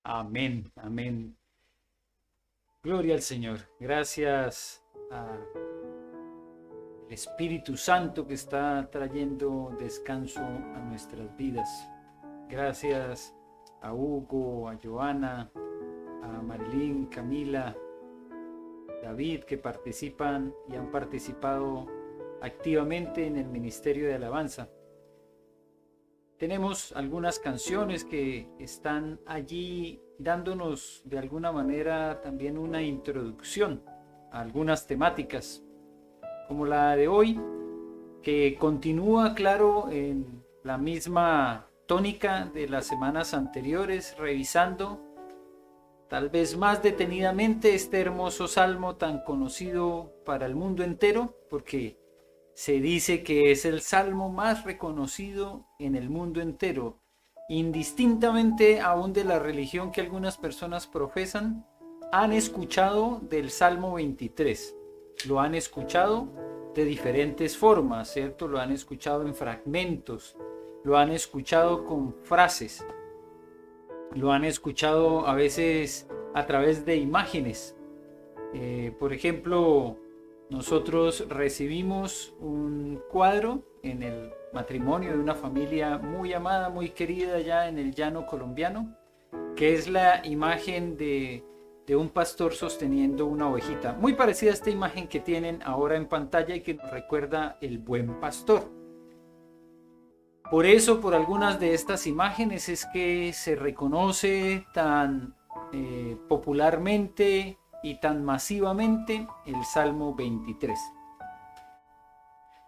Amén, amén. Gloria al Señor. Gracias al Espíritu Santo que está trayendo descanso a nuestras vidas. Gracias a Hugo, a Joana, a Marilyn, Camila, David, que participan y han participado activamente en el Ministerio de Alabanza. Tenemos algunas canciones que están allí dándonos de alguna manera también una introducción a algunas temáticas, como la de hoy, que continúa, claro, en la misma tónica de las semanas anteriores, revisando tal vez más detenidamente este hermoso salmo tan conocido para el mundo entero, porque se dice que es el salmo más reconocido en el mundo entero, indistintamente aún de la religión que algunas personas profesan. Han escuchado del Salmo 23, lo han escuchado de diferentes formas, ¿cierto? Lo han escuchado en fragmentos, lo han escuchado con frases, lo han escuchado a veces a través de imágenes. Por ejemplo, nosotros recibimos un cuadro en el matrimonio de una familia muy amada, muy querida allá en el llano colombiano, que es la imagen de un pastor sosteniendo una ovejita, muy parecida a esta imagen que tienen ahora en pantalla y que nos recuerda el buen pastor. Por eso, por algunas de estas imágenes es que se reconoce tan popularmente y tan masivamente el Salmo 23.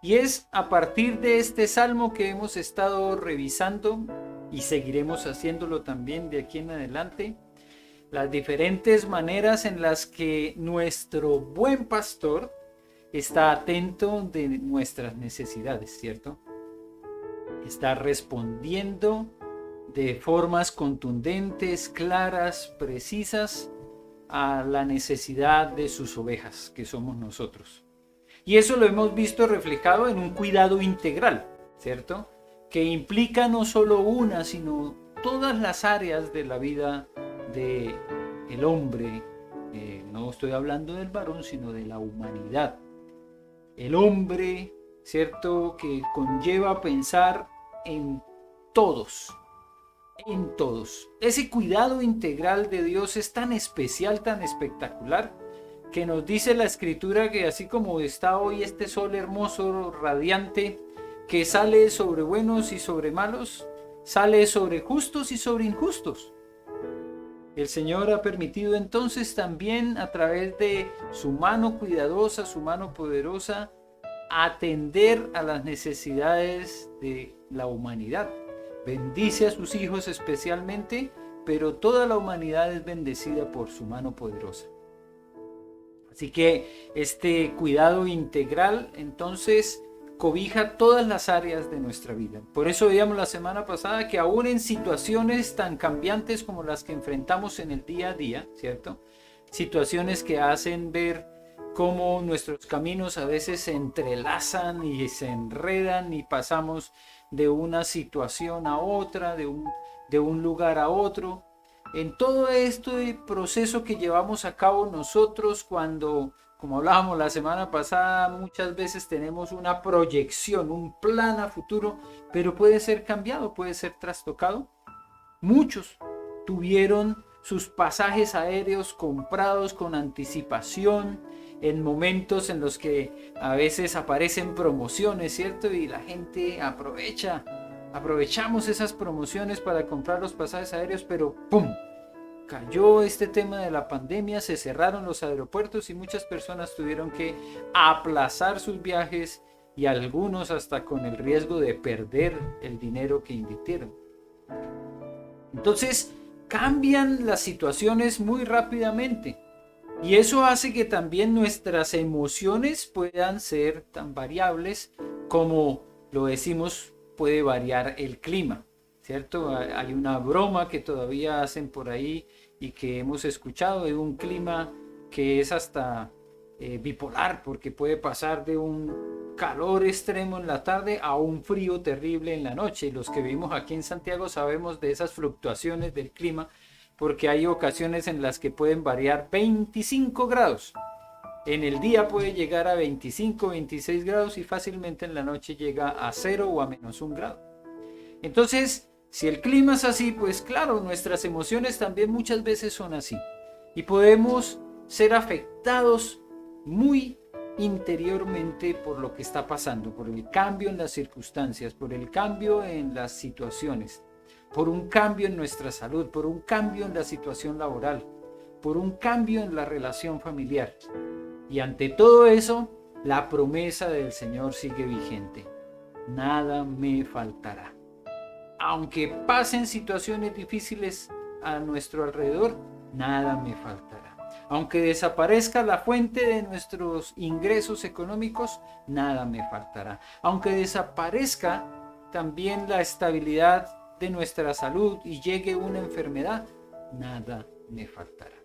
Y es a partir de este salmo que hemos estado revisando, y seguiremos haciéndolo también de aquí en adelante, las diferentes maneras en las que nuestro buen pastor está atento de nuestras necesidades, ¿cierto? Está respondiendo de formas contundentes, claras, precisas a la necesidad de sus ovejas, que somos nosotros. Y eso lo hemos visto reflejado en un cuidado integral, ¿cierto? Que implica no solo una, sino todas las áreas de la vida del hombre. No estoy hablando del varón, sino de la humanidad. El hombre, ¿cierto? Que conlleva pensar en todos. En todos. Ese cuidado integral de Dios es tan especial, tan espectacular, que nos dice la Escritura que así como está hoy este sol hermoso, radiante, que sale sobre buenos y sobre malos, sale sobre justos y sobre injustos. El Señor ha permitido entonces también a través de su mano cuidadosa, su mano poderosa, atender a las necesidades de la humanidad. Bendice a sus hijos especialmente, pero toda la humanidad es bendecida por su mano poderosa. Así que este cuidado integral entonces cobija todas las áreas de nuestra vida. Por eso veíamos la semana pasada que aún en situaciones tan cambiantes como las que enfrentamos en el día a día, ¿cierto? Situaciones que hacen ver cómo nuestros caminos a veces se entrelazan y se enredan y pasamos de una situación a otra, de un lugar a otro. En todo este proceso que llevamos a cabo nosotros cuando, como hablábamos la semana pasada, muchas veces tenemos una proyección, un plan a futuro, pero puede ser cambiado, puede ser trastocado. Muchos tuvieron sus pasajes aéreos comprados con anticipación en momentos en los que a veces aparecen promociones, ¿cierto? Y la gente aprovechamos esas promociones para comprar los pasajes aéreos, pero ¡pum! Cayó este tema de la pandemia, se cerraron los aeropuertos y muchas personas tuvieron que aplazar sus viajes y algunos hasta con el riesgo de perder el dinero que invirtieron. Entonces cambian las situaciones muy rápidamente y eso hace que también nuestras emociones puedan ser tan variables como lo decimos, puede variar el clima, ¿cierto? Hay una broma que todavía hacen por ahí y que hemos escuchado de un clima que es hasta bipolar, porque puede pasar de un calor extremo en la tarde a un frío terrible en la noche. Y los que vivimos aquí en Santiago sabemos de esas fluctuaciones del clima porque hay ocasiones en las que pueden variar 25 grados. En el día puede llegar a 25, 26 grados y fácilmente en la noche llega a 0 o a -1 grado. Entonces, si el clima es así, pues claro, nuestras emociones también muchas veces son así. Y podemos ser afectados muy interiormente por lo que está pasando, por el cambio en las circunstancias, por el cambio en las situaciones, por un cambio en nuestra salud, por un cambio en la situación laboral, por un cambio en la relación familiar. Y ante todo eso, la promesa del Señor sigue vigente. Nada me faltará. Aunque pasen situaciones difíciles a nuestro alrededor, nada me faltará. Aunque desaparezca la fuente de nuestros ingresos económicos, nada me faltará. Aunque desaparezca también la estabilidad de nuestra salud y llegue una enfermedad, nada me faltará.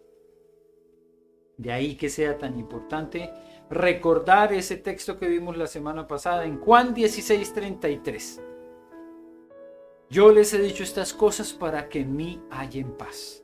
De ahí que sea tan importante recordar ese texto que vimos la semana pasada en Juan 16:33. Yo les he dicho estas cosas para que en mí hallen paz.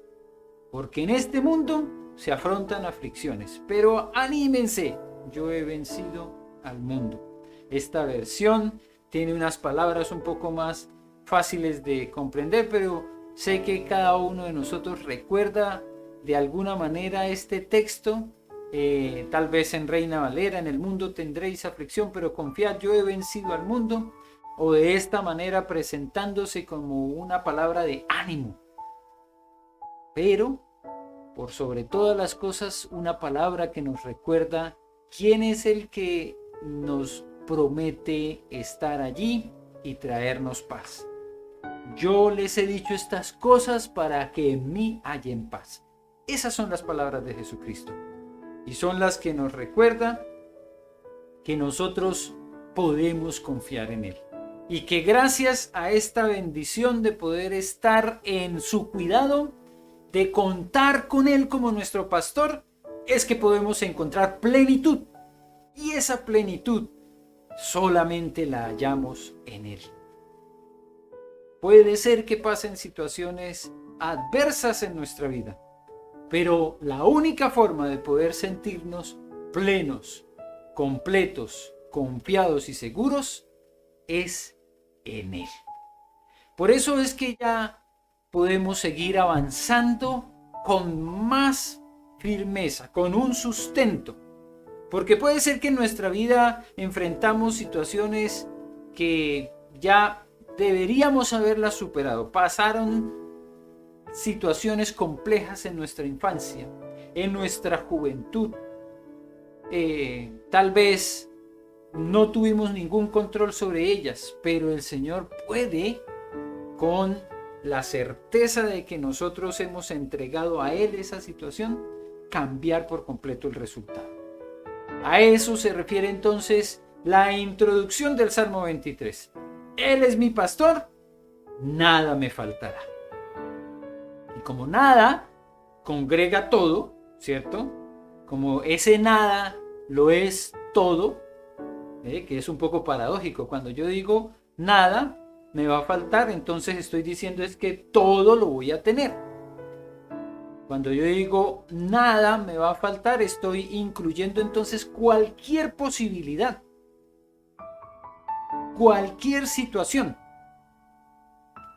Porque en este mundo se afrontan aflicciones, pero anímense, yo he vencido al mundo. Esta versión tiene unas palabras un poco más fáciles de comprender, pero sé que cada uno de nosotros recuerda de alguna manera este texto. Tal vez en Reina Valera: en el mundo tendréis aflicción, pero confiad, yo he vencido al mundo. O de esta manera presentándose como una palabra de ánimo. Pero, por sobre todas las cosas, una palabra que nos recuerda quién es el que nos promete estar allí y traernos paz. Yo les he dicho estas cosas para que en mí hallen paz. Esas son las palabras de Jesucristo. Y son las que nos recuerdan que nosotros podemos confiar en Él. Y que gracias a esta bendición de poder estar en su cuidado, de contar con Él como nuestro pastor, es que podemos encontrar plenitud. Y esa plenitud solamente la hallamos en Él. Puede ser que pasen situaciones adversas en nuestra vida, pero la única forma de poder sentirnos plenos, completos, confiados y seguros es en Él. Por eso es que ya podemos seguir avanzando con más firmeza, con un sustento. Porque puede ser que en nuestra vida enfrentamos situaciones que ya deberíamos haberlas superado. Pasaron situaciones complejas en nuestra infancia, en nuestra juventud. Tal vez no tuvimos ningún control sobre ellas, pero el Señor puede, con la certeza de que nosotros hemos entregado a Él esa situación, cambiar por completo el resultado. A eso se refiere entonces la introducción del Salmo 23. Él es mi pastor, nada me faltará. Y como nada congrega todo, ¿cierto? Como ese nada lo es todo, que es un poco paradójico. Cuando yo digo nada me va a faltar, entonces estoy diciendo es que todo lo voy a tener. Cuando yo digo nada me va a faltar, estoy incluyendo entonces cualquier posibilidad, cualquier situación,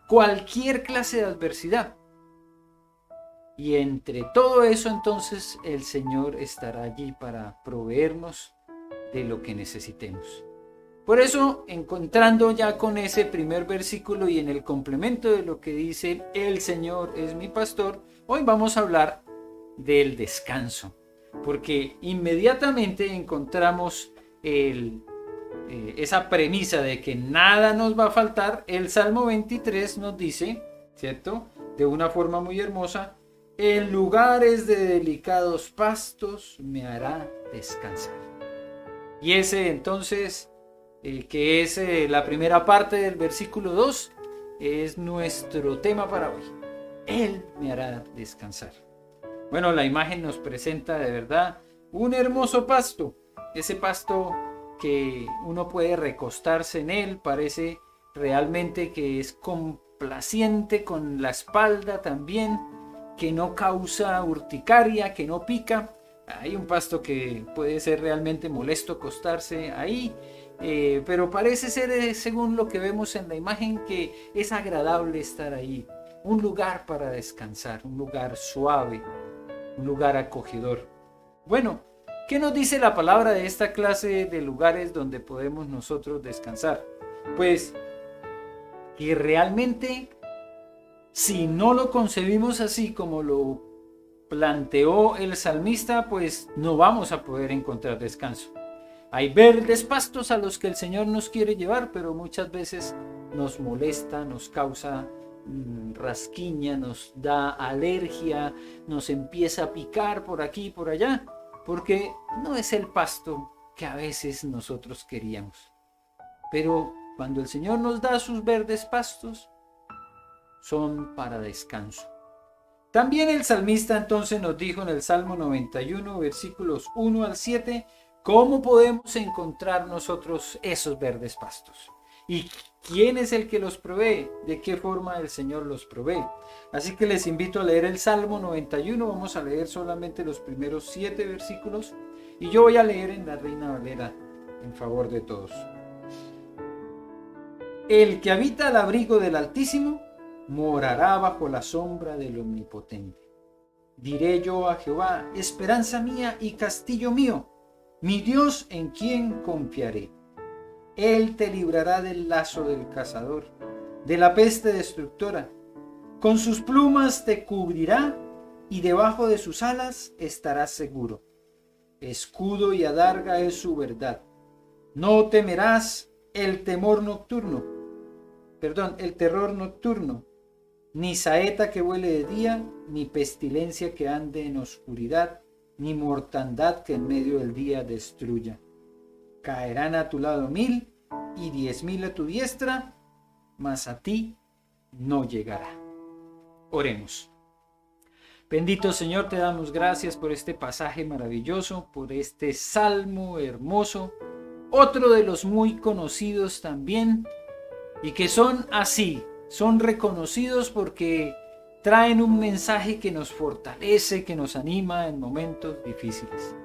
cualquier clase de adversidad. Y entre todo eso entonces el Señor estará allí para proveernos de lo que necesitemos. Por eso, encontrando ya con ese primer versículo y en el complemento de lo que dice el Señor es mi pastor, hoy vamos a hablar del descanso, porque inmediatamente encontramos esa premisa de que nada nos va a faltar. El Salmo 23 nos dice, ¿cierto?, de una forma muy hermosa: en lugares de delicados pastos me hará descansar. Y ese entonces, que es la primera parte del versículo 2, es nuestro tema para hoy. Él me hará descansar. Bueno, la imagen nos presenta de verdad un hermoso pasto. Ese pasto que uno puede recostarse en él, parece realmente que es complaciente con la espalda también. que no causa urticaria, que no pica. Hay un pasto que puede ser realmente molesto acostarse ahí, pero parece ser, según lo que vemos en la imagen, que es agradable estar ahí. Un lugar para descansar, un lugar suave, un lugar acogedor. Bueno, ¿qué nos dice la palabra de esta clase de lugares donde podemos nosotros descansar? Pues que realmente, si no lo concebimos así como lo planteó el salmista, pues no vamos a poder encontrar descanso. Hay verdes pastos a los que el Señor nos quiere llevar, pero muchas veces nos molesta, nos causa rasquiña, nos da alergia, nos empieza a picar por aquí y por allá, porque no es el pasto que a veces nosotros queríamos. Pero cuando el Señor nos da sus verdes pastos, son para descanso. También el salmista entonces nos dijo en el Salmo 91, versículos 1 al 7, cómo podemos encontrar nosotros esos verdes pastos. ¿Y quién es el que los provee? ¿De qué forma el Señor los provee? Así que les invito a leer el Salmo 91. Vamos a leer solamente los primeros 7 versículos. Y yo voy a leer en la Reina Valera en favor de todos. El que habita al abrigo del Altísimo morará bajo la sombra del Omnipotente. Diré yo a Jehová, esperanza mía y castillo mío, mi Dios en quien confiaré. Él te librará del lazo del cazador, de la peste destructora. Con sus plumas te cubrirá y debajo de sus alas estarás seguro. Escudo y adarga es su verdad. No temerás el terror nocturno, ni saeta que vuele de día, ni pestilencia que ande en oscuridad, ni mortandad que en medio del día destruya. Caerán a tu lado 1000 y 10,000 a tu diestra, mas a ti no llegará. Oremos. Bendito Señor, te damos gracias por este pasaje maravilloso, por este salmo hermoso, otro de los muy conocidos también, y que son así, son reconocidos porque traen un mensaje que nos fortalece, que nos anima en momentos difíciles.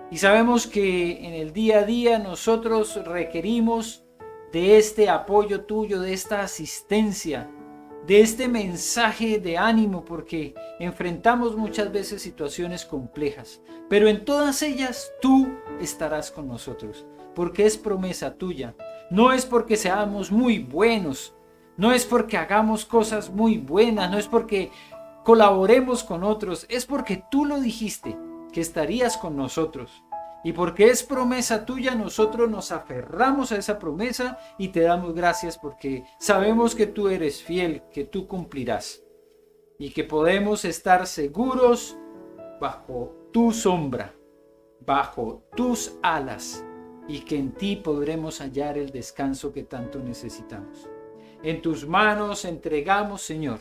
Y sabemos que en el día a día nosotros requerimos de este apoyo tuyo, de esta asistencia, de este mensaje de ánimo, porque enfrentamos muchas veces situaciones complejas, pero en todas ellas tú estarás con nosotros, porque es promesa tuya. No es porque seamos muy buenos, no es porque hagamos cosas muy buenas, no es porque colaboremos con otros, es porque tú lo dijiste, que estarías con nosotros. Y porque es promesa tuya, nosotros nos aferramos a esa promesa y te damos gracias porque sabemos que tú eres fiel, que tú cumplirás. Y que podemos estar seguros bajo tu sombra, bajo tus alas, y que en ti podremos hallar el descanso que tanto necesitamos. En tus manos entregamos, Señor,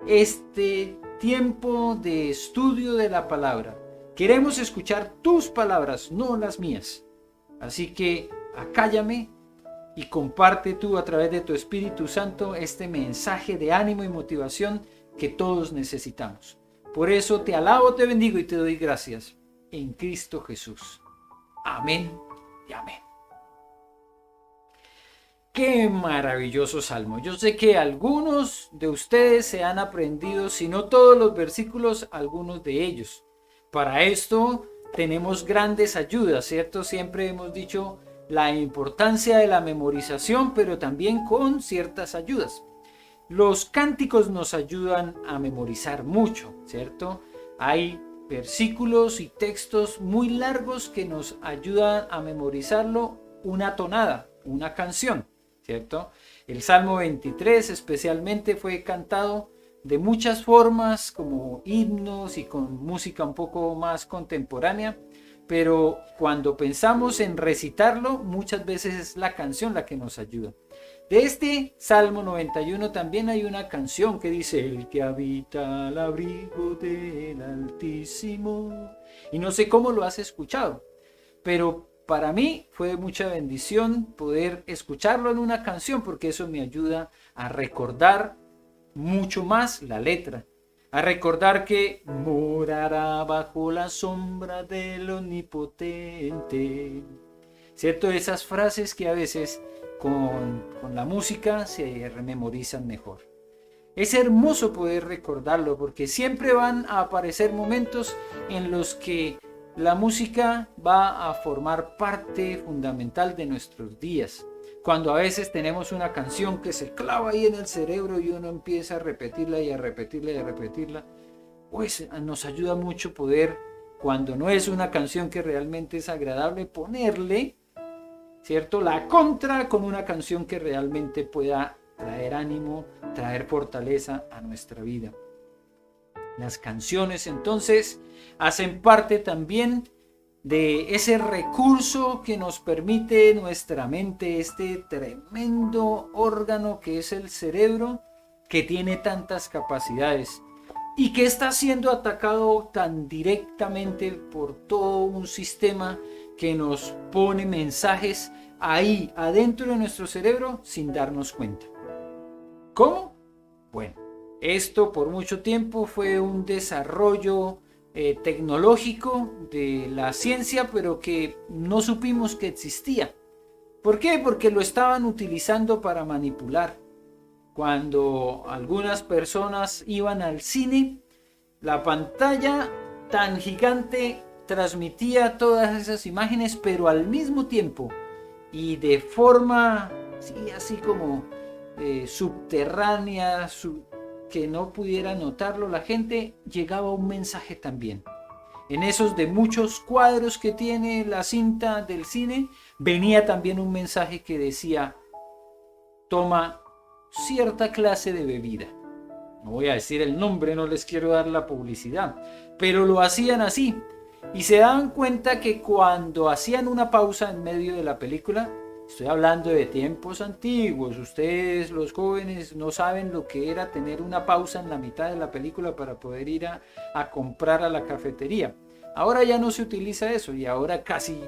este tiempo de estudio de la palabra. Queremos escuchar tus palabras, no las mías. Así que acállame y comparte tú a través de tu Espíritu Santo este mensaje de ánimo y motivación que todos necesitamos. Por eso te alabo, te bendigo y te doy gracias en Cristo Jesús. Amén y amén. Qué maravilloso salmo. Yo sé que algunos de ustedes se han aprendido, si no todos los versículos, algunos de ellos. Para esto tenemos grandes ayudas, ¿cierto? Siempre hemos dicho la importancia de la memorización, pero también con ciertas ayudas. Los cánticos nos ayudan a memorizar mucho, ¿cierto? Hay versículos y textos muy largos que nos ayudan a memorizarlo, una tonada, una canción, ¿cierto? El Salmo 23 especialmente fue cantado de muchas formas, como himnos y con música un poco más contemporánea, pero cuando pensamos en recitarlo, muchas veces es la canción la que nos ayuda. De este Salmo 91 también hay una canción que dice: el que habita al abrigo del Altísimo. Y no sé cómo lo has escuchado, pero para mí fue de mucha bendición poder escucharlo en una canción, porque eso me ayuda a recordar mucho más la letra. a recordar que morará bajo la sombra del Omnipotente. ¿Cierto? Esas frases que a veces con la música se rememorizan mejor. Es hermoso poder recordarlo porque siempre van a aparecer momentos en los que la música va a formar parte fundamental de nuestros días. Cuando a veces tenemos una canción que se clava ahí en el cerebro y uno empieza a repetirla y a repetirla y a repetirla, pues nos ayuda mucho poder, cuando no es una canción que realmente es agradable, ponerle, ¿cierto?, la contra con una canción que realmente pueda traer ánimo, traer fortaleza a nuestra vida. Las canciones entonces hacen parte también de ese recurso que nos permite nuestra mente, este tremendo órgano que es el cerebro, que tiene tantas capacidades y que está siendo atacado tan directamente por todo un sistema que nos pone mensajes ahí adentro de nuestro cerebro sin darnos cuenta. ¿Cómo? Bueno, esto por mucho tiempo fue un desarrollo tecnológico de la ciencia, pero que no supimos que existía. ¿Por qué? Porque lo estaban utilizando para manipular. Cuando algunas personas iban al cine, la pantalla tan gigante transmitía todas esas imágenes, pero al mismo tiempo y de forma así como subterránea, que no pudiera notarlo la gente, llegaba un mensaje también. En esos de muchos cuadros que tiene la cinta del cine, venía también un mensaje que decía: toma cierta clase de bebida. No voy a decir el nombre, no les quiero dar la publicidad, pero lo hacían así. Y se daban cuenta que cuando hacían una pausa en medio de la película, estoy hablando de tiempos antiguos, ustedes los jóvenes no saben lo que era tener una pausa en la mitad de la película para poder ir a comprar a la cafetería. Ahora ya no se utiliza eso y ahora casi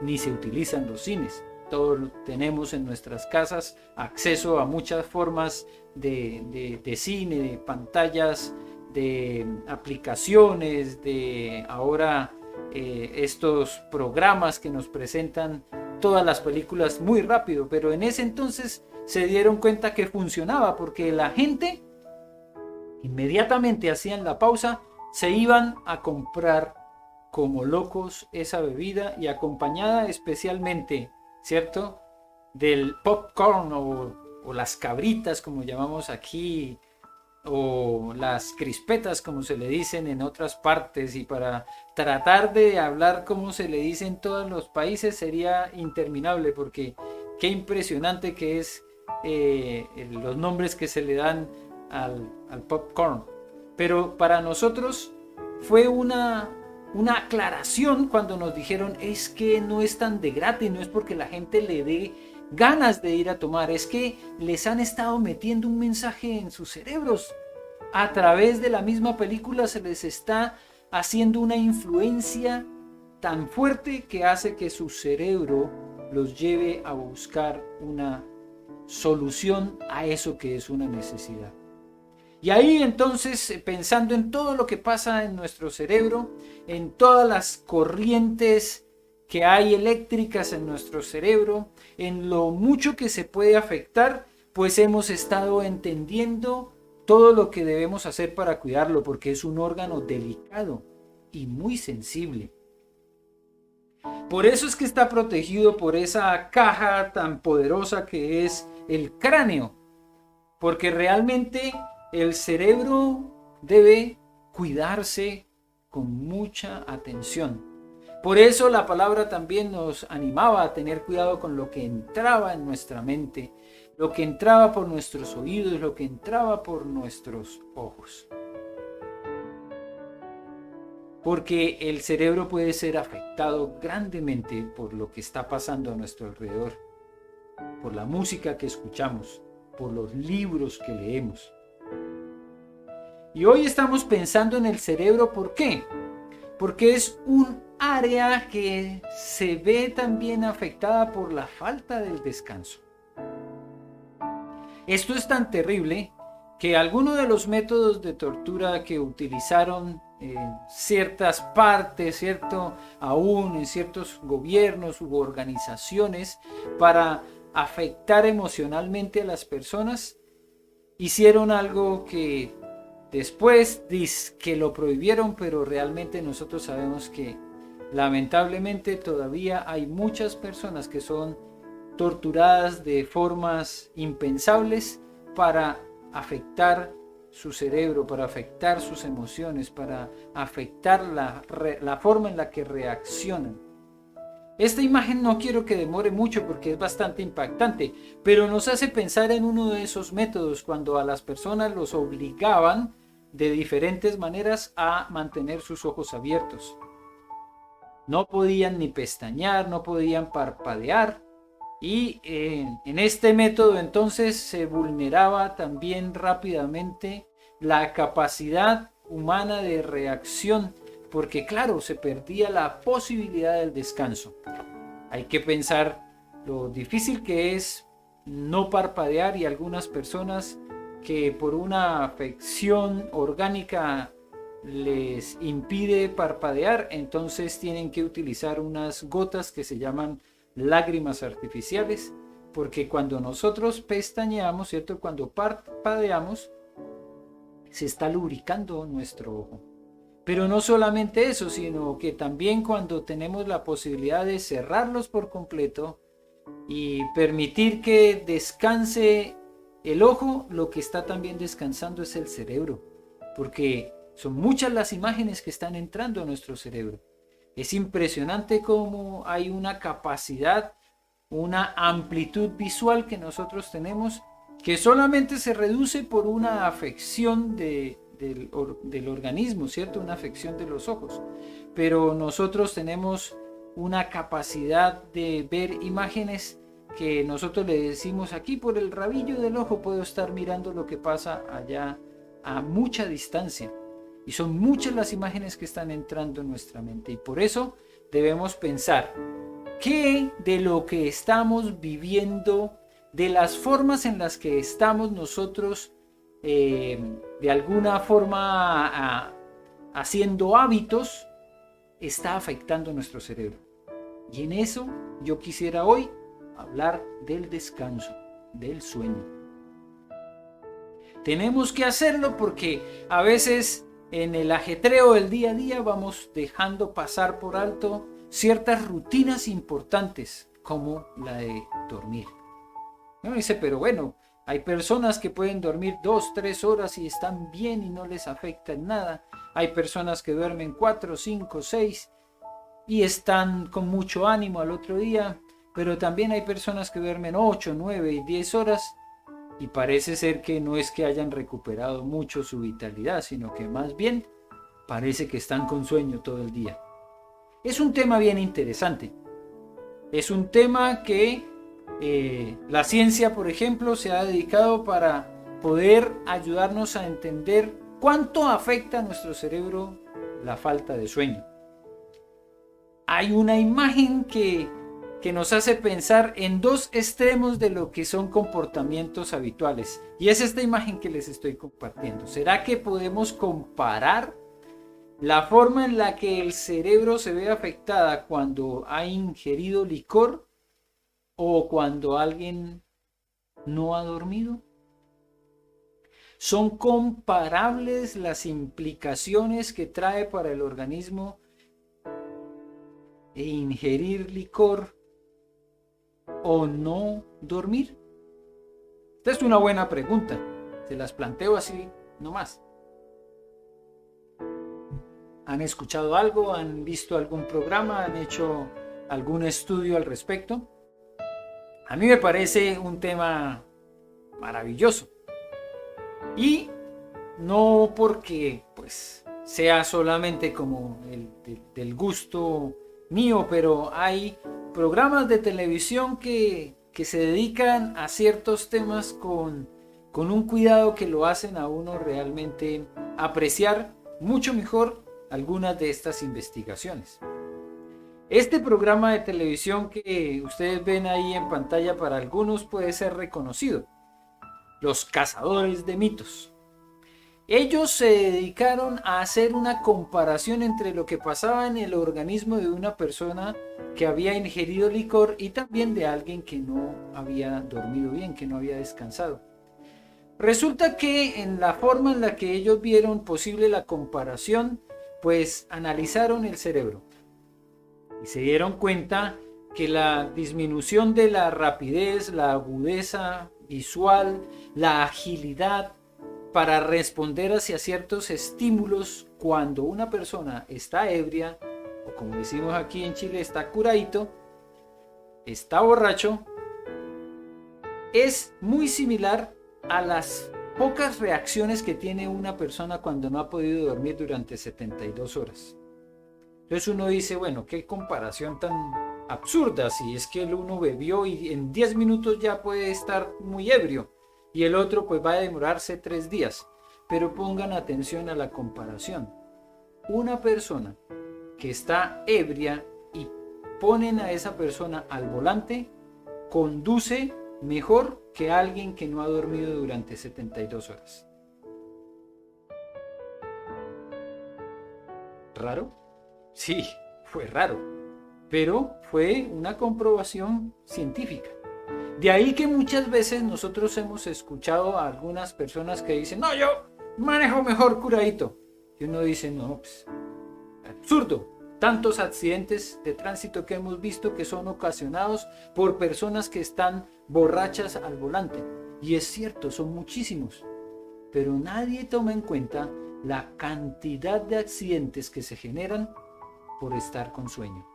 ni se utilizan los cines. Todos tenemos en nuestras casas acceso a muchas formas de cine, de pantallas, de aplicaciones, de ahora estos programas que nos presentan todas las películas muy rápido, pero en ese entonces se dieron cuenta que funcionaba porque la gente inmediatamente hacían la pausa, se iban a comprar como locos esa bebida y acompañada especialmente, ¿cierto?, del popcorn o las cabritas como llamamos aquí, o las crispetas como se le dicen en otras partes, y para tratar de hablar como se le dice en todos los países sería interminable porque qué impresionante que es los nombres que se le dan al popcorn. Pero para nosotros fue una aclaración cuando nos dijeron: es que no es tan de gratis, no es porque la gente le dé ganas de ir a tomar, es que les han estado metiendo un mensaje en sus cerebros. A través de la misma película se les está haciendo una influencia tan fuerte que hace que su cerebro los lleve a buscar una solución a eso que es una necesidad. Y ahí entonces, pensando en todo lo que pasa en nuestro cerebro, en todas las corrientes que hay eléctricas en nuestro cerebro, en lo mucho que se puede afectar, pues hemos estado entendiendo todo lo que debemos hacer para cuidarlo, porque es un órgano delicado y muy sensible. Por eso es que está protegido por esa caja tan poderosa que es el cráneo, porque realmente el cerebro debe cuidarse con mucha atención. Por eso la palabra también nos animaba a tener cuidado con lo que entraba en nuestra mente, lo que entraba por nuestros oídos, lo que entraba por nuestros ojos. Porque el cerebro puede ser afectado grandemente por lo que está pasando a nuestro alrededor, por la música que escuchamos, por los libros que leemos. Y hoy estamos pensando en el cerebro, ¿por qué? Porque es un área que se ve también afectada por la falta del descanso. Esto es tan terrible que algunos de los métodos de tortura que utilizaron en ciertas partes, ¿cierto? Aún en ciertos gobiernos u organizaciones para afectar emocionalmente a las personas, hicieron algo que después que lo prohibieron, pero realmente nosotros sabemos que lamentablemente todavía hay muchas personas que son torturadas de formas impensables para afectar su cerebro, para afectar sus emociones, para afectar la forma en la que reaccionan. Esta imagen no quiero que demore mucho porque es bastante impactante, pero nos hace pensar en uno de esos métodos cuando a las personas los obligaban de diferentes maneras a mantener sus ojos abiertos. No podían ni pestañear, no podían parpadear, y en este método entonces se vulneraba también rápidamente la capacidad humana de reacción, porque claro, se perdía la posibilidad del descanso. Hay que pensar lo difícil que es no parpadear, y algunas personas que por una afección orgánica les impide parpadear, entonces tienen que utilizar unas gotas que se llaman lágrimas artificiales, porque cuando nosotros pestañeamos, ¿cierto? Cuando parpadeamos, se está lubricando nuestro ojo. Pero no solamente eso, sino que también cuando tenemos la posibilidad de cerrarlos por completo y permitir que descanse el ojo, lo que está también descansando es el cerebro, porque son muchas las imágenes que están entrando a nuestro cerebro. Es impresionante cómo hay una capacidad, una amplitud visual que nosotros tenemos, que solamente se reduce por una afección del organismo, ¿cierto? Una afección de los ojos. Pero nosotros tenemos una capacidad de ver imágenes que nosotros le decimos: aquí por el rabillo del ojo puedo estar mirando lo que pasa allá a mucha distancia. Y son muchas las imágenes que están entrando en nuestra mente, y por eso debemos pensar qué de lo que estamos viviendo, de las formas en las que estamos nosotros de alguna forma haciendo hábitos, está afectando nuestro cerebro. Y en eso yo quisiera hoy hablar del descanso, del sueño. Tenemos que hacerlo porque a veces en el ajetreo del día a día vamos dejando pasar por alto ciertas rutinas importantes, como la de dormir. Uno dice, pero bueno, hay personas que pueden dormir 2, 3 horas y están bien y no les afecta en nada. Hay personas que duermen 4, 5, 6 y están con mucho ánimo al otro día, pero también hay personas que duermen 8, 9 y 10 horas y parece ser que no es que hayan recuperado mucho su vitalidad, sino que más bien parece que están con sueño todo el día. Es un tema bien interesante. Es un tema que la ciencia, por ejemplo, se ha dedicado para poder ayudarnos a entender cuánto afecta a nuestro cerebro la falta de sueño. Hay una imagen que nos hace pensar en dos extremos de lo que son comportamientos habituales, y es esta imagen que les estoy compartiendo. ¿Será que podemos comparar la forma en la que el cerebro se ve afectada cuando ha ingerido licor o cuando alguien no ha dormido? ¿Son comparables las implicaciones que trae para el organismo ingerir licor o no dormir? Esta es una buena pregunta. Se las planteo así nomás. ¿Han escuchado algo? ¿Han visto algún programa? ¿Han hecho algún estudio al respecto? A mí me parece un tema maravilloso. Y no porque pues sea solamente como del gusto mío, pero hay programas de televisión que se dedican a ciertos temas con un cuidado que lo hacen a uno realmente apreciar mucho mejor algunas de estas investigaciones. Este programa de televisión que ustedes ven ahí en pantalla para algunos puede ser reconocido: Los Cazadores de Mitos. Ellos se dedicaron a hacer una comparación entre lo que pasaba en el organismo de una persona que había ingerido licor y también de alguien que no había dormido bien, que no había descansado. Resulta que en la forma en la que ellos vieron posible la comparación, pues analizaron el cerebro y se dieron cuenta que la disminución de la rapidez, la agudeza visual, la agilidad para responder hacia ciertos estímulos cuando una persona está ebria, o como decimos aquí en Chile, está curadito, está borracho, es muy similar a las pocas reacciones que tiene una persona cuando no ha podido dormir durante 72 horas. Entonces uno dice, bueno, qué comparación tan absurda, si es que el uno bebió y en 10 minutos ya puede estar muy ebrio y el otro pues va a demorarse 3 días. Pero pongan atención a la comparación. Una persona que está ebria y ponen a esa persona al volante, conduce mejor que alguien que no ha dormido durante 72 horas. ¿Raro? Sí, fue raro, pero fue una comprobación científica. De ahí que muchas veces nosotros hemos escuchado a algunas personas que dicen, no, yo manejo mejor curadito. Y uno dice, no, pues, absurdo. Tantos accidentes de tránsito que hemos visto que son ocasionados por personas que están borrachas al volante. Y es cierto, son muchísimos. Pero nadie toma en cuenta la cantidad de accidentes que se generan por estar con sueño.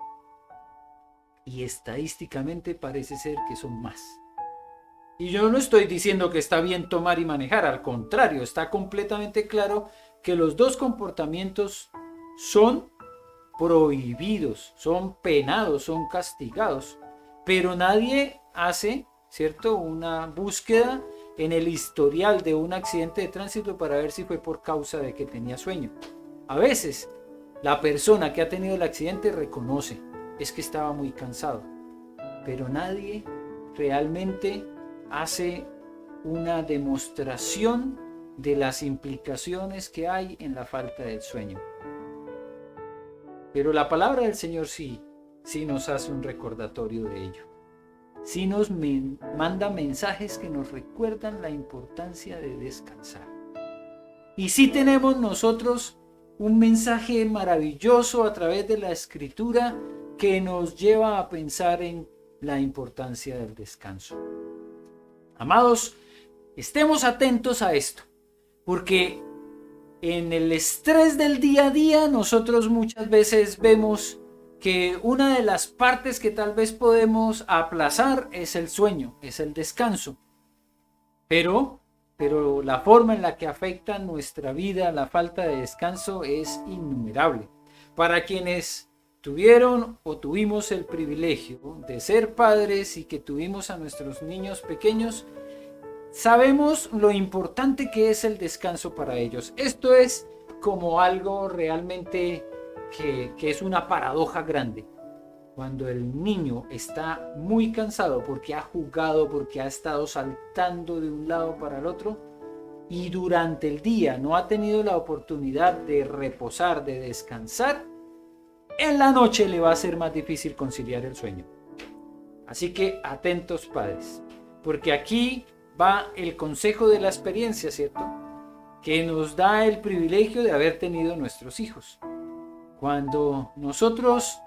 Y estadísticamente parece ser que son más. Y yo no estoy diciendo que está bien tomar y manejar, al contrario, está completamente claro que los dos comportamientos son prohibidos, son penados, son castigados, pero nadie hace, ¿cierto?, una búsqueda en el historial de un accidente de tránsito para ver si fue por causa de que tenía sueño. A veces la persona que ha tenido el accidente reconoce, es que estaba muy cansado, pero nadie realmente hace una demostración de las implicaciones que hay en la falta del sueño. Pero la palabra del Señor sí nos hace un recordatorio de ello. Sí nos manda mensajes que nos recuerdan la importancia de descansar. Y sí tenemos nosotros un mensaje maravilloso a través de la Escritura que nos lleva a pensar en la importancia del descanso. Amados, estemos atentos a esto, porque en el estrés del día a día nosotros muchas veces vemos que una de las partes que tal vez podemos aplazar es el sueño, es el descanso. Pero la forma en la que afecta nuestra vida la falta de descanso es innumerable. Para quienes tuvieron o tuvimos el privilegio de ser padres y que tuvimos a nuestros niños pequeños, sabemos lo importante que es el descanso para ellos. Esto es como algo realmente que es una paradoja grande. Cuando el niño está muy cansado porque ha jugado, porque ha estado saltando de un lado para el otro y durante el día no ha tenido la oportunidad de reposar, de descansar, en la noche le va a ser más difícil conciliar el sueño. Así que atentos padres, porque aquí va el consejo de la experiencia, ¿cierto?, que nos da el privilegio de haber tenido nuestros hijos. Cuando nosotros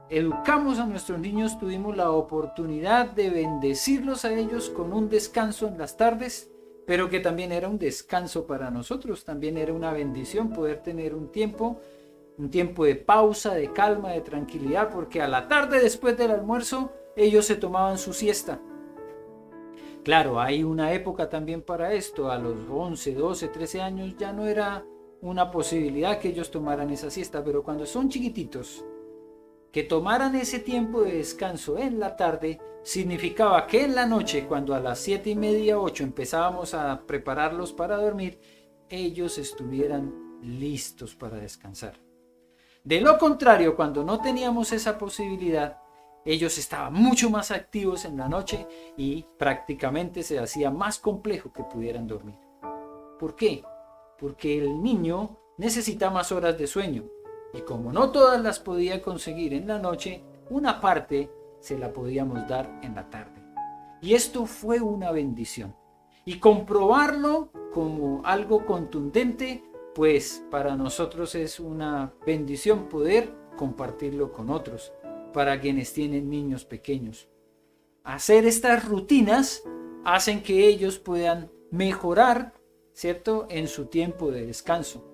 educamos a nuestros niños, tuvimos la oportunidad de bendecirlos a ellos con un descanso en las tardes, pero que también era un descanso para nosotros, también era una bendición poder tener un tiempo de pausa, de calma, de tranquilidad, porque a la tarde después del almuerzo ellos se tomaban su siesta. Claro, hay una época también para esto, a los 11, 12, 13 años ya no era una posibilidad que ellos tomaran esa siesta, pero cuando son chiquititos, que tomaran ese tiempo de descanso en la tarde, significaba que en la noche, cuando a las 7:30, 8 empezábamos a prepararlos para dormir, ellos estuvieran listos para descansar. De lo contrario, cuando no teníamos esa posibilidad, ellos estaban mucho más activos en la noche y prácticamente se hacía más complejo que pudieran dormir. ¿Por qué? Porque el niño necesita más horas de sueño. Y como no todas las podía conseguir en la noche, una parte se la podíamos dar en la tarde. Y esto fue una bendición. Y comprobarlo como algo contundente, pues para nosotros es una bendición poder compartirlo con otros, para quienes tienen niños pequeños. Hacer estas rutinas hacen que ellos puedan mejorar, ¿cierto?, en su tiempo de descanso.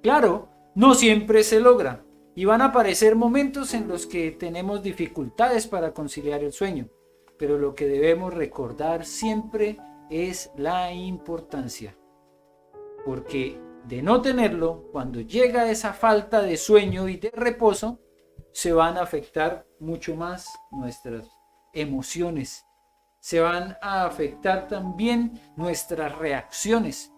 Claro, no siempre se logra y van a aparecer momentos en los que tenemos dificultades para conciliar el sueño, pero lo que debemos recordar siempre es la importancia, porque de no tenerlo, cuando llega esa falta de sueño y de reposo, se van a afectar mucho más nuestras emociones, se van a afectar también nuestras reacciones.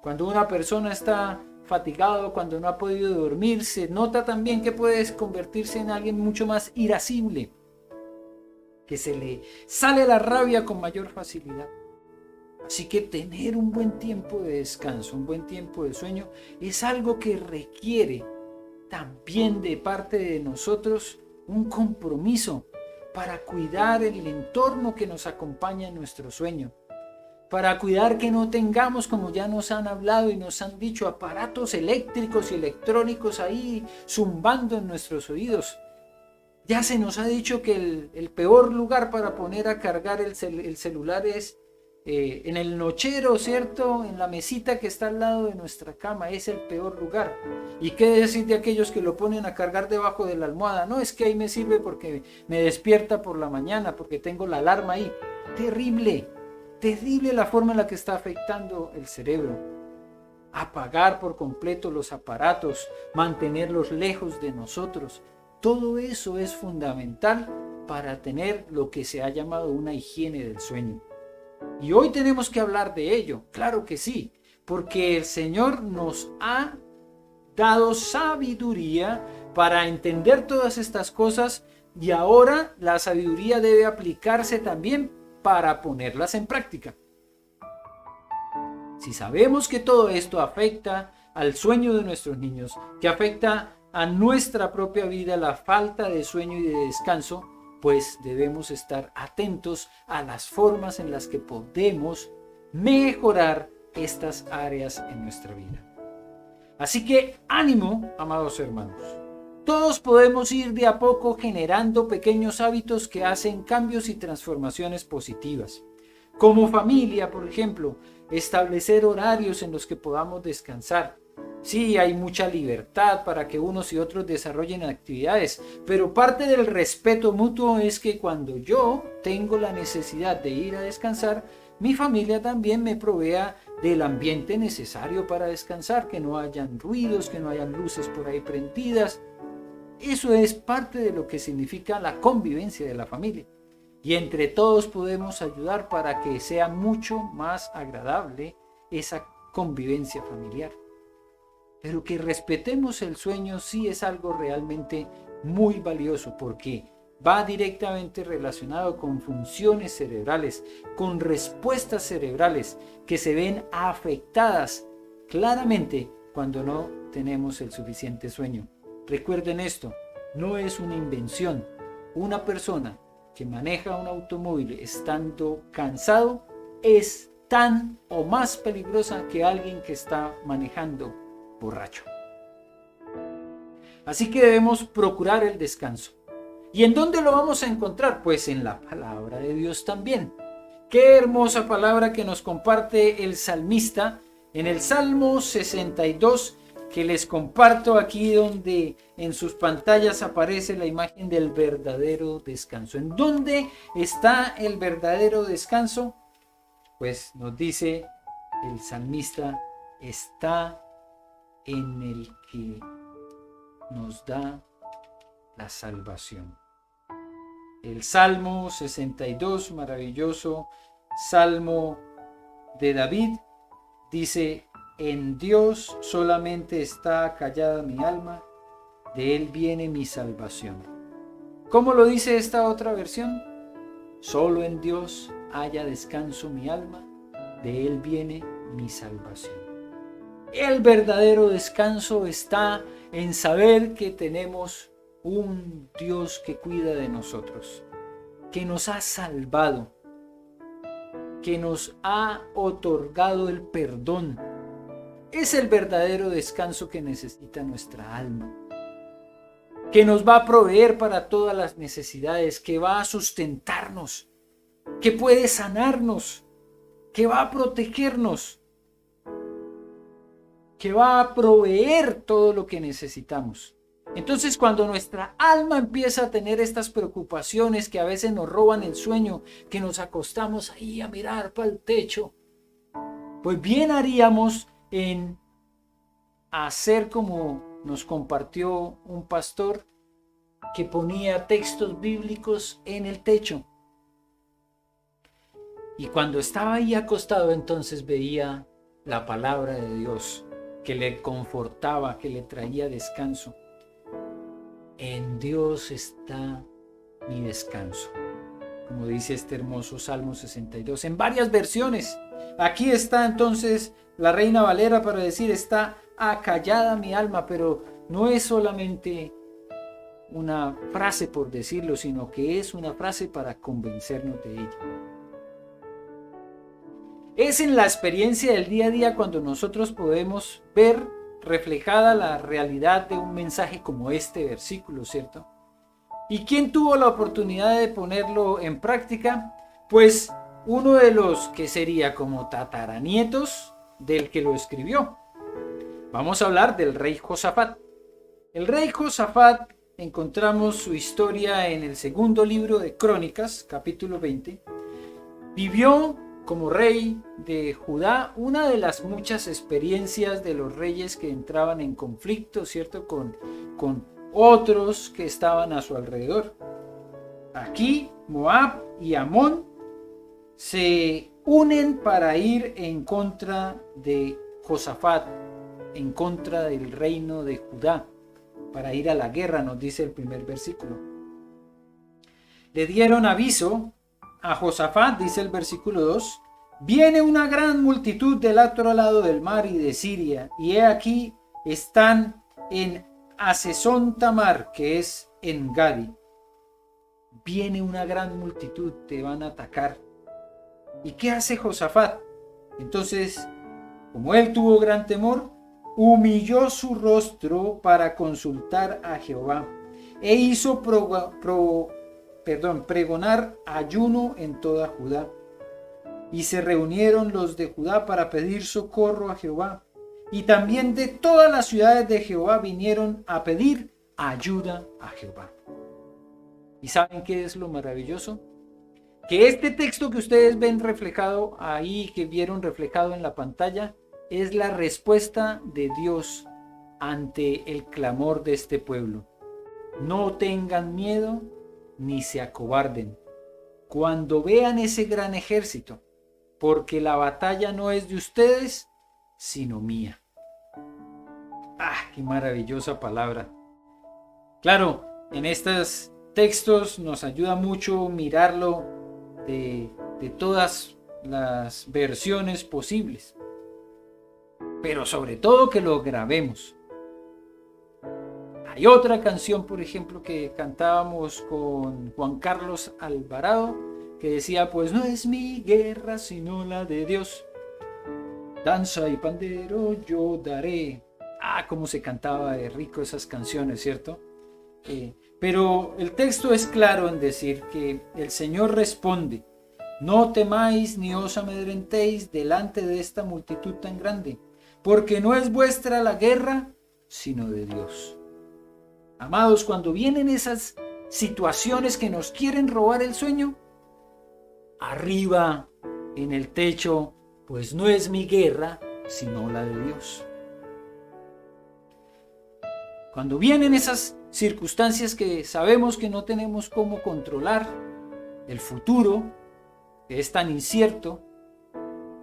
Cuando una persona está fatigado, cuando no ha podido dormir, se nota también que puede convertirse en alguien mucho más irascible, que se le sale la rabia con mayor facilidad. Así que tener un buen tiempo de descanso, un buen tiempo de sueño, es algo que requiere también de parte de nosotros un compromiso para cuidar el entorno que nos acompaña en nuestro sueño, para cuidar que no tengamos, como ya nos han hablado y nos han dicho, aparatos eléctricos y electrónicos ahí zumbando en nuestros oídos. Ya se nos ha dicho que el peor lugar para poner a cargar el celular es en el nochero, ¿cierto? En la mesita que está al lado de nuestra cama, es el peor lugar. ¿Y qué decir de aquellos que lo ponen a cargar debajo de la almohada? No, es que ahí me sirve porque me despierta por la mañana, porque tengo la alarma ahí. Terrible, terrible la forma en la que está afectando el cerebro. Apagar por completo los aparatos, mantenerlos lejos de nosotros. Todo eso es fundamental para tener lo que se ha llamado una higiene del sueño. Y hoy tenemos que hablar de ello, claro que sí, porque el Señor nos ha dado sabiduría para entender todas estas cosas y ahora la sabiduría debe aplicarse también para ponerlas en práctica. Si sabemos que todo esto afecta al sueño de nuestros niños, que afecta a nuestra propia vida, la falta de sueño y de descanso, pues debemos estar atentos a las formas en las que podemos mejorar estas áreas en nuestra vida. Así que ánimo, amados hermanos. Todos podemos ir de a poco generando pequeños hábitos que hacen cambios y transformaciones positivas. Como familia, por ejemplo, establecer horarios en los que podamos descansar. Sí, hay mucha libertad para que unos y otros desarrollen actividades, pero parte del respeto mutuo es que cuando yo tengo la necesidad de ir a descansar, mi familia también me provea del ambiente necesario para descansar, que no hayan ruidos, que no hayan luces por ahí prendidas. Eso es parte de lo que significa la convivencia de la familia. Y entre todos podemos ayudar para que sea mucho más agradable esa convivencia familiar. Pero que respetemos el sueño sí es algo realmente muy valioso porque va directamente relacionado con funciones cerebrales, con respuestas cerebrales que se ven afectadas claramente cuando no tenemos el suficiente sueño. Recuerden esto, no es una invención. Una persona que maneja un automóvil estando cansado es tan o más peligrosa que alguien que está manejando borracho. Así que debemos procurar el descanso. ¿Y en dónde lo vamos a encontrar? Pues en la palabra de Dios también. Qué hermosa palabra que nos comparte el salmista en el Salmo 62, que les comparto aquí, donde en sus pantallas aparece la imagen del verdadero descanso. ¿En dónde está el verdadero descanso? Pues nos dice el salmista, está en el que nos da la salvación. El Salmo 62, maravilloso Salmo de David, dice: en Dios solamente está callada mi alma, de Él viene mi salvación. ¿Cómo lo dice esta otra versión? Solo en Dios haya descanso mi alma, de Él viene mi salvación. El verdadero descanso está en saber que tenemos un Dios que cuida de nosotros, que nos ha salvado, que nos ha otorgado el perdón. Es el verdadero descanso que necesita nuestra alma, que nos va a proveer para todas las necesidades, que va a sustentarnos, que puede sanarnos, que va a protegernos, que va a proveer todo lo que necesitamos. Entonces, cuando nuestra alma empieza a tener estas preocupaciones que a veces nos roban el sueño, que nos acostamos ahí a mirar para el techo, pues bien haríamos en hacer como nos compartió un pastor que ponía textos bíblicos en el techo. Y cuando estaba ahí acostado, entonces veía la palabra de Dios que le confortaba, que le traía descanso. En Dios está mi descanso, como dice este hermoso Salmo 62, en varias versiones. Aquí está entonces la Reina Valera para decir: está acallada mi alma, pero no es solamente una frase por decirlo, sino que es una frase para convencernos de ella. Es en la experiencia del día a día cuando nosotros podemos ver reflejada la realidad de un mensaje como este versículo, ¿cierto? ¿Y quién tuvo la oportunidad de ponerlo en práctica? Pues uno de los que sería como tataranietos del que lo escribió. Vamos a hablar del rey Josafat. El rey Josafat, encontramos su historia en el segundo libro de Crónicas, capítulo 20. Vivió como rey de Judá una de las muchas experiencias de los reyes que entraban en conflicto, ¿cierto? Con otros que estaban a su alrededor. Aquí Moab y Amón se unen para ir en contra de Josafat, en contra del reino de Judá, para ir a la guerra, nos dice el primer versículo. Le dieron aviso a Josafat, dice el versículo 2, viene una gran multitud del otro lado del mar y de Siria, y he aquí están en Hasezón Tamar, que es en Gadi. Viene una gran multitud, te van a atacar. ¿Y qué hace Josafat? Entonces, como él tuvo gran temor, humilló su rostro para consultar a Jehová e hizo pregonar ayuno en toda Judá. Y se reunieron los de Judá para pedir socorro a Jehová. Y también de todas las ciudades de Jehová vinieron a pedir ayuda a Jehová. ¿Y saben qué es lo maravilloso? Que este texto que ustedes ven reflejado ahí, que vieron reflejado en la pantalla, es la respuesta de Dios ante el clamor de este pueblo. No tengan miedo ni se acobarden cuando vean ese gran ejército, porque la batalla no es de ustedes, sino mía. ¡Qué maravillosa palabra! Claro, en estos textos nos ayuda mucho mirarlo de todas las versiones posibles, pero sobre todo que lo grabemos. Hay otra canción, por ejemplo, que cantábamos con Juan Carlos Alvarado, que decía: pues no es mi guerra sino la de Dios, danza y pandero yo daré. Cómo se cantaba de rico esas canciones, ¿cierto? Pero el texto es claro en decir que el Señor responde: no temáis ni os amedrentéis delante de esta multitud tan grande, porque no es vuestra la guerra, sino de Dios. Amados, cuando vienen esas situaciones que nos quieren robar el sueño, arriba en el techo, pues no es mi guerra, sino la de Dios. Cuando vienen esas circunstancias que sabemos que no tenemos cómo controlar, el futuro, que es tan incierto,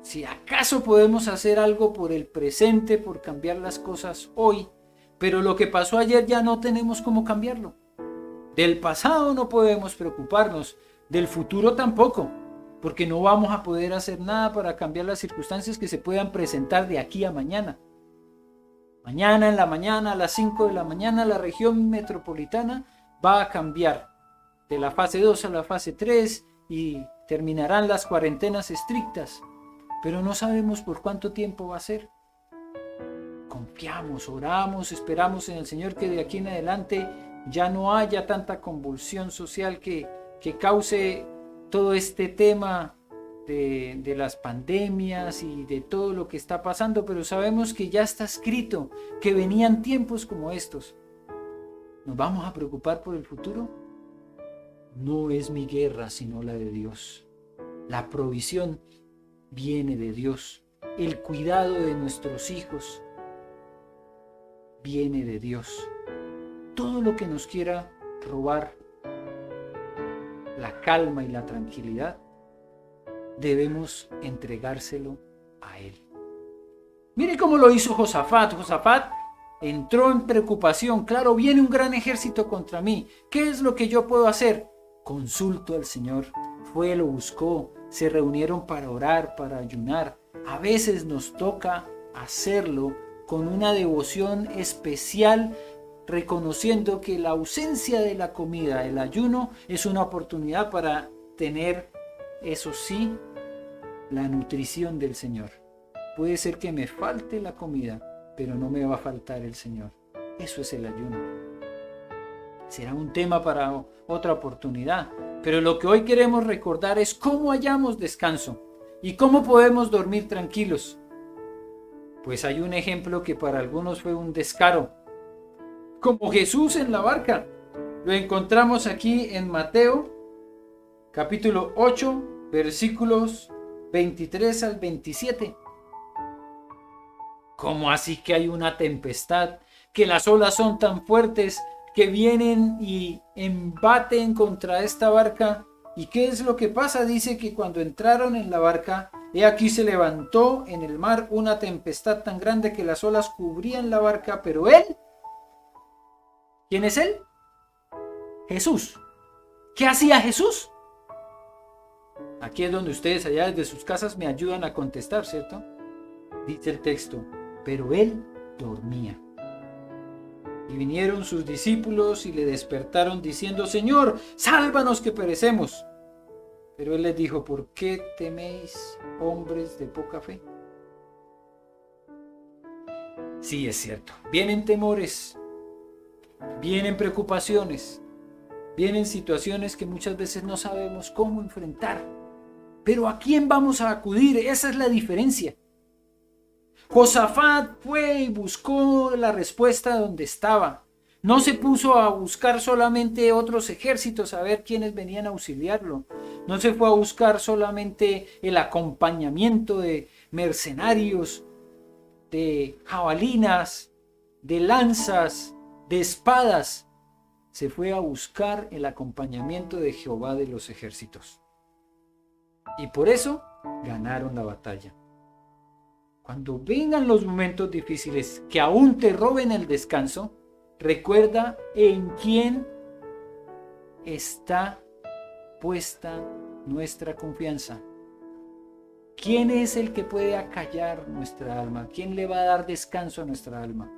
si acaso podemos hacer algo por el presente, por cambiar las cosas hoy, pero lo que pasó ayer ya no tenemos cómo cambiarlo. Del pasado no podemos preocuparnos, del futuro tampoco, porque no vamos a poder hacer nada para cambiar las circunstancias que se puedan presentar de aquí a mañana. Mañana en la mañana, a las 5 de la mañana, la región metropolitana va a cambiar de la fase 2 a la fase 3 y terminarán las cuarentenas estrictas. Pero no sabemos por cuánto tiempo va a ser. Confiamos, oramos, esperamos en el Señor que de aquí en adelante ya no haya tanta convulsión social que cause todo este tema de las pandemias y de todo lo que está pasando, pero sabemos que ya está escrito que venían tiempos como estos. ¿Nos vamos a preocupar por el futuro? No es mi guerra, sino la de Dios. La provisión viene de Dios. El cuidado de nuestros hijos viene de Dios. Todo lo que nos quiera robar la calma y la tranquilidad, debemos entregárselo a Él. Mire cómo lo hizo Josafat. Josafat entró en preocupación. Claro, viene un gran ejército contra mí. ¿Qué es lo que yo puedo hacer? Consulto al Señor. Fue, lo buscó. Se reunieron para orar, para ayunar. A veces nos toca hacerlo con una devoción especial, reconociendo que la ausencia de la comida, el ayuno, es una oportunidad para tener, eso sí, la nutrición del Señor. Puede ser que me falte la comida, pero no me va a faltar el Señor. Eso es el ayuno. Será un tema para otra oportunidad, pero lo que hoy queremos recordar es cómo hallamos descanso y cómo podemos dormir tranquilos. Pues hay un ejemplo que para algunos fue un descaro, como Jesús en la barca. Lo encontramos aquí en Mateo, capítulo 8, versículos 23 al 27. ¿Cómo así que hay una tempestad, que las olas son tan fuertes que vienen y embaten contra esta barca? ¿Y qué es lo que pasa? Dice que cuando entraron en la barca, he aquí se levantó en el mar una tempestad tan grande que las olas cubrían la barca, pero él, ¿quién es él? Jesús. ¿Qué hacía Jesús? Aquí es donde ustedes allá desde sus casas me ayudan a contestar, ¿cierto? Dice el texto, pero él dormía. Y vinieron sus discípulos y le despertaron diciendo, Señor, sálvanos que perecemos. Pero él les dijo, ¿por qué teméis, hombres de poca fe? Sí, es cierto, vienen temores, vienen preocupaciones, vienen situaciones que muchas veces no sabemos cómo enfrentar. Pero ¿a quién vamos a acudir? Esa es la diferencia. Josafat fue y buscó la respuesta donde estaba. No se puso a buscar solamente otros ejércitos a ver quiénes venían a auxiliarlo. No se fue a buscar solamente el acompañamiento de mercenarios, de jabalinas, de lanzas, de espadas. Se fue a buscar el acompañamiento de Jehová de los ejércitos. Y por eso ganaron la batalla. Cuando vengan los momentos difíciles que aún te roben el descanso, recuerda en quién está puesta nuestra confianza. ¿Quién es el que puede acallar nuestra alma? ¿Quién le va a dar descanso a nuestra alma?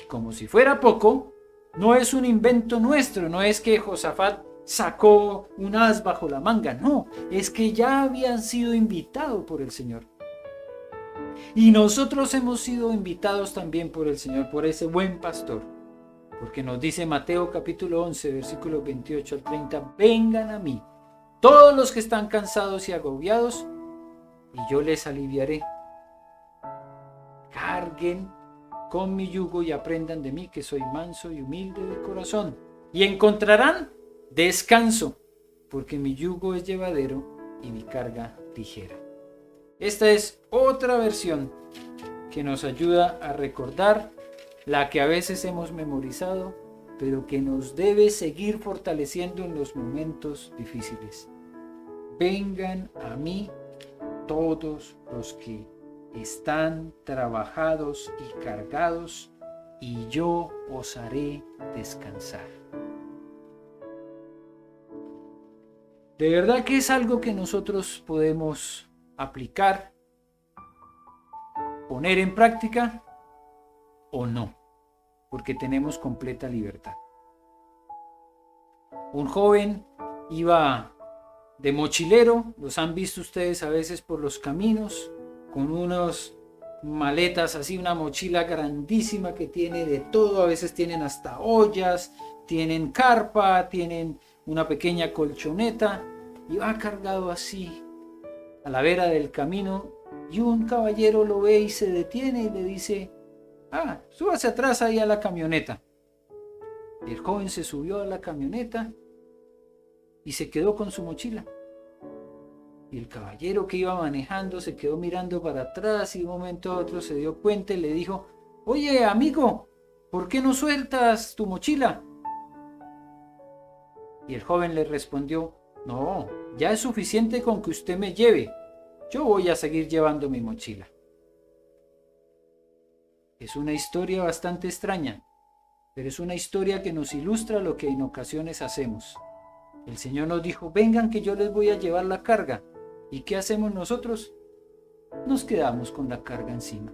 Y como si fuera poco, no es un invento nuestro, no es que Josafat sacó un as bajo la manga, no, es que ya habían sido invitados por el Señor. Y nosotros hemos sido invitados también por el Señor, por ese buen pastor. Porque nos dice Mateo capítulo 11, versículos 28 al 30, vengan a mí, todos los que están cansados y agobiados, y yo les aliviaré. Carguen con mi yugo y aprendan de mí, que soy manso y humilde de corazón, y encontrarán descanso, porque mi yugo es llevadero y mi carga ligera. Esta es otra versión que nos ayuda a recordar la que a veces hemos memorizado, pero que nos debe seguir fortaleciendo en los momentos difíciles. Vengan a mí todos los que están trabajados y cargados, y yo os haré descansar. De verdad que es algo que nosotros podemos aplicar, poner en práctica o no, porque tenemos completa libertad. Un joven iba de mochilero, los han visto ustedes a veces por los caminos, con unas maletas así, una mochila grandísima que tiene de todo, a veces tienen hasta ollas, tienen carpa, tienen una pequeña colchoneta, y va cargado así a la vera del camino, y un caballero lo ve y se detiene y le dice: súbase atrás ahí a la camioneta. Y el joven se subió a la camioneta y se quedó con su mochila. Y el caballero que iba manejando se quedó mirando para atrás y de un momento a otro se dio cuenta y le dijo: oye, amigo, ¿por qué no sueltas tu mochila? Y el joven le respondió: no, ya es suficiente con que usted me lleve. Yo voy a seguir llevando mi mochila. Es una historia bastante extraña, pero es una historia que nos ilustra lo que en ocasiones hacemos. El Señor nos dijo: vengan que yo les voy a llevar la carga. ¿Y qué hacemos nosotros? Nos quedamos con la carga encima.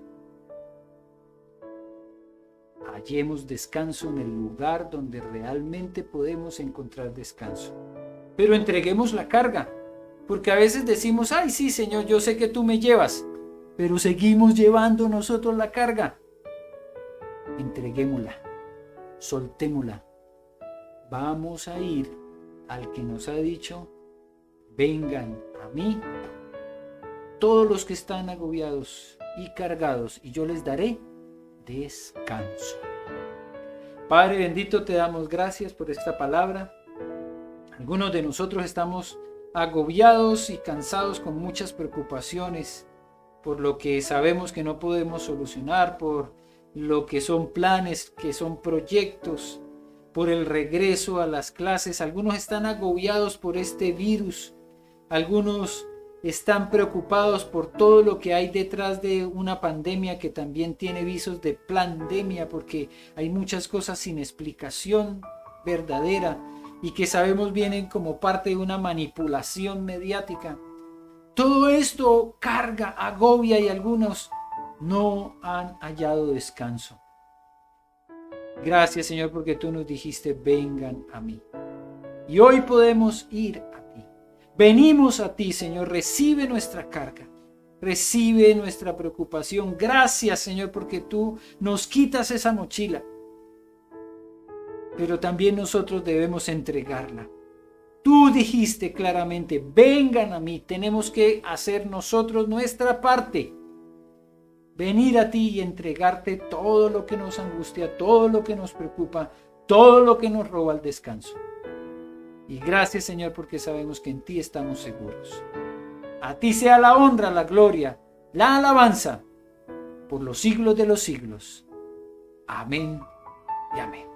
Hallemos descanso en el lugar donde realmente podemos encontrar descanso. Pero entreguemos la carga, porque a veces decimos: ay, sí, Señor, yo sé que tú me llevas, pero seguimos llevando nosotros la carga. Entreguémosla, soltémosla. Vamos a ir al que nos ha dicho: vengan a mí todos los que están agobiados y cargados, y yo les daré descanso. Padre bendito, te damos gracias por esta palabra. Algunos de nosotros estamos agobiados y cansados con muchas preocupaciones por lo que sabemos que no podemos solucionar, por lo que son planes, que son proyectos, por el regreso a las clases. Algunos están agobiados por este virus, algunos están preocupados por todo lo que hay detrás de una pandemia que también tiene visos de pandemia, porque hay muchas cosas sin explicación verdadera y que sabemos vienen como parte de una manipulación mediática. Todo esto carga, agobia, y algunos no han hallado descanso. Gracias, Señor, porque tú nos dijiste: vengan a mí. Y hoy podemos ir a ti. Venimos a ti, Señor. Recibe nuestra carga. Recibe nuestra preocupación. Gracias, Señor, porque tú nos quitas esa mochila. Pero también nosotros debemos entregarla. Tú dijiste claramente: vengan a mí. Tenemos que hacer nosotros nuestra parte. Venir a ti y entregarte todo lo que nos angustia, todo lo que nos preocupa, todo lo que nos roba el descanso. Y gracias, Señor, porque sabemos que en ti estamos seguros. A ti sea la honra, la gloria, la alabanza, por los siglos de los siglos. Amén y amén.